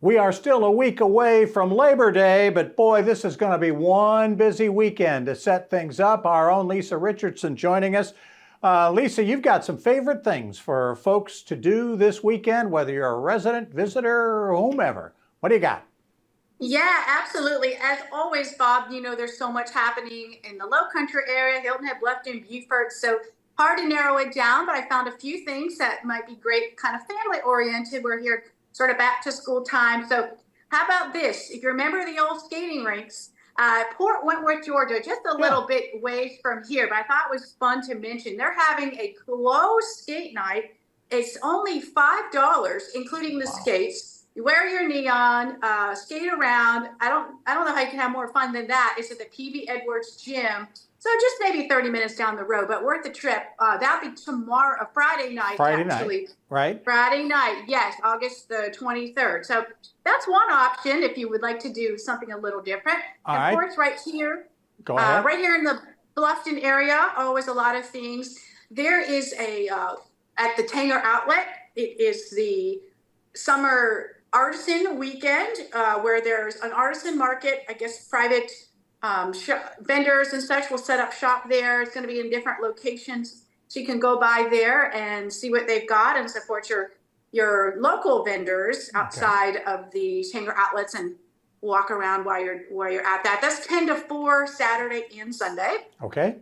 We are still a week away from Labor Day, but boy, this is going to be one busy weekend to set things up. Our own Lisa Richardson joining us. Lisa, you've got some favorite things for folks to do this weekend, whether you're a resident, visitor, or whomever. What do you got? Yeah, absolutely. As always, Bob, you know, there's so much happening in the Lowcountry area, Hilton, Bluffton, Beaufort. So hard to narrow it down, but I found a few things that might be great, kind of family oriented. We're here sort of back to school time. So how about this? If you remember the old skating rinks, Port Wentworth, Georgia, just a little bit ways from here, but I thought it was fun to mention. They're having a closed skate night. It's only $5, including the skates. You wear your neon, skate around. I don't know how you can have more fun than that. It's at the P.V. Edwards Gym. So just maybe 30 minutes down the road, but worth the trip. That'll be tomorrow, Friday night, actually. Right? Friday night, yes, August the 23rd. So that's one option if you would like to do something a little different. Of course, right here. Go ahead. Right here in the Bluffton area, always a lot of things. There is at the Tanger outlet, it is the summer Artisan weekend where there's an artisan market. I guess private vendors and such will set up shop there. It's going to be in different locations, so you can go by there and see what they've got and support your local vendors outside of the Tanger outlets and walk around while you're at that. That's 10 to 4 Saturday and Sunday. Okay.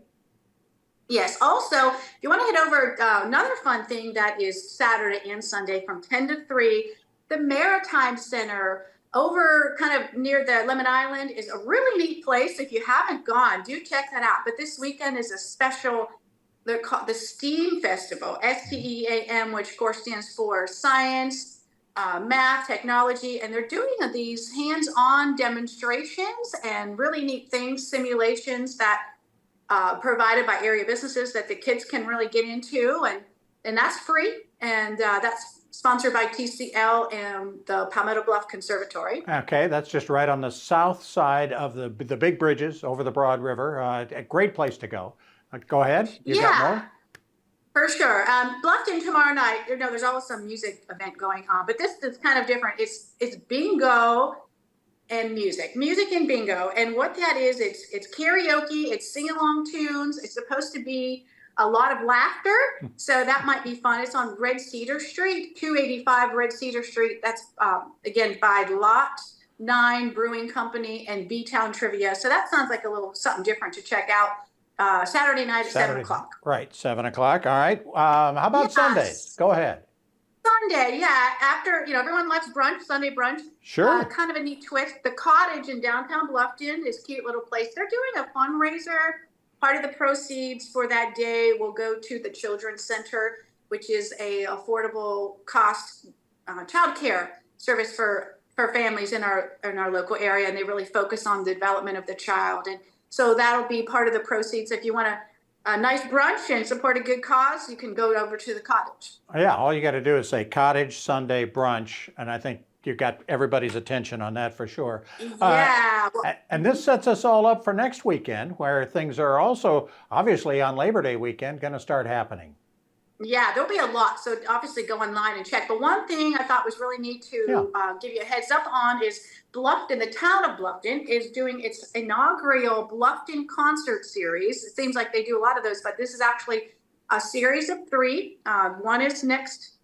Yes. Also, if you want to head over, another fun thing that is Saturday and Sunday from 10 to 3. The Maritime Center over kind of near the Lemon Island is a really neat place. If you haven't gone, do check that out. But this weekend is a special, they're called the STEAM Festival, STEAM, which of course stands for science, math, technology, and they're doing these hands-on demonstrations and really neat things, simulations that provided by area businesses that the kids can really get into, and that's free, and that's sponsored by TCL and the Palmetto Bluff Conservatory. Okay, that's just right on the south side of the big bridges over the Broad River. A great place to go. Go ahead. You got more? For sure. Bluffton tomorrow night. You know, there's always some music event going on, but this is kind of different. It's bingo and music and bingo. And what that is, it's karaoke, it's sing-along tunes. It's supposed to be a lot of laughter, so that might be fun. It's on Red Cedar Street, 285 Red Cedar Street. That's, again, by Lot 9 Brewing Company and BTown Trivia. So that sounds like a little something different to check out. Saturday night at 7 o'clock. Right, 7 o'clock. All right. How about Sundays? Go ahead. Sunday, yeah. After, everyone loves brunch, Sunday brunch. Sure. Kind of a neat twist. The Cottage in downtown Bluffton is a cute little place. They're doing a fundraiser. Part of the proceeds for that day will go to the Children's Center, which is a affordable cost child care service for families in our local area, and they really focus on the development of the child. And so that'll be part of the proceeds. If you want a nice brunch and support a good cause, you can go over to the Cottage. Yeah, all you got to do is say Cottage Sunday brunch, and I think you've got everybody's attention on that for sure. Yeah. And this sets us all up for next weekend, where things are also, obviously on Labor Day weekend, going to start happening. Yeah, there'll be a lot. So obviously go online and check. But one thing I thought was really neat to give you a heads up on is Bluffton, the town of Bluffton, is doing its inaugural Bluffton concert series. It seems like they do a lot of those, but this is actually a series of 3. One is next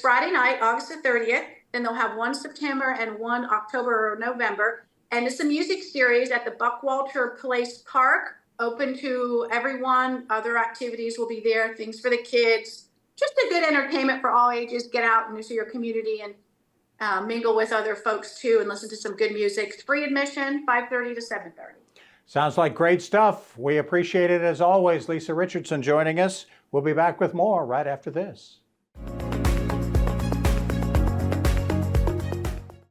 Friday night, August the 30th. Then they'll have one September and one October or November. And it's a music series at the Buckwalter Place Park, open to everyone. Other activities will be there, things for the kids. Just a good entertainment for all ages. Get out into your community and mingle with other folks too and listen to some good music. It's free admission, 5:30 to 7:30. Sounds like great stuff. We appreciate it as always. Lisa Richardson joining us. We'll be back with more right after this.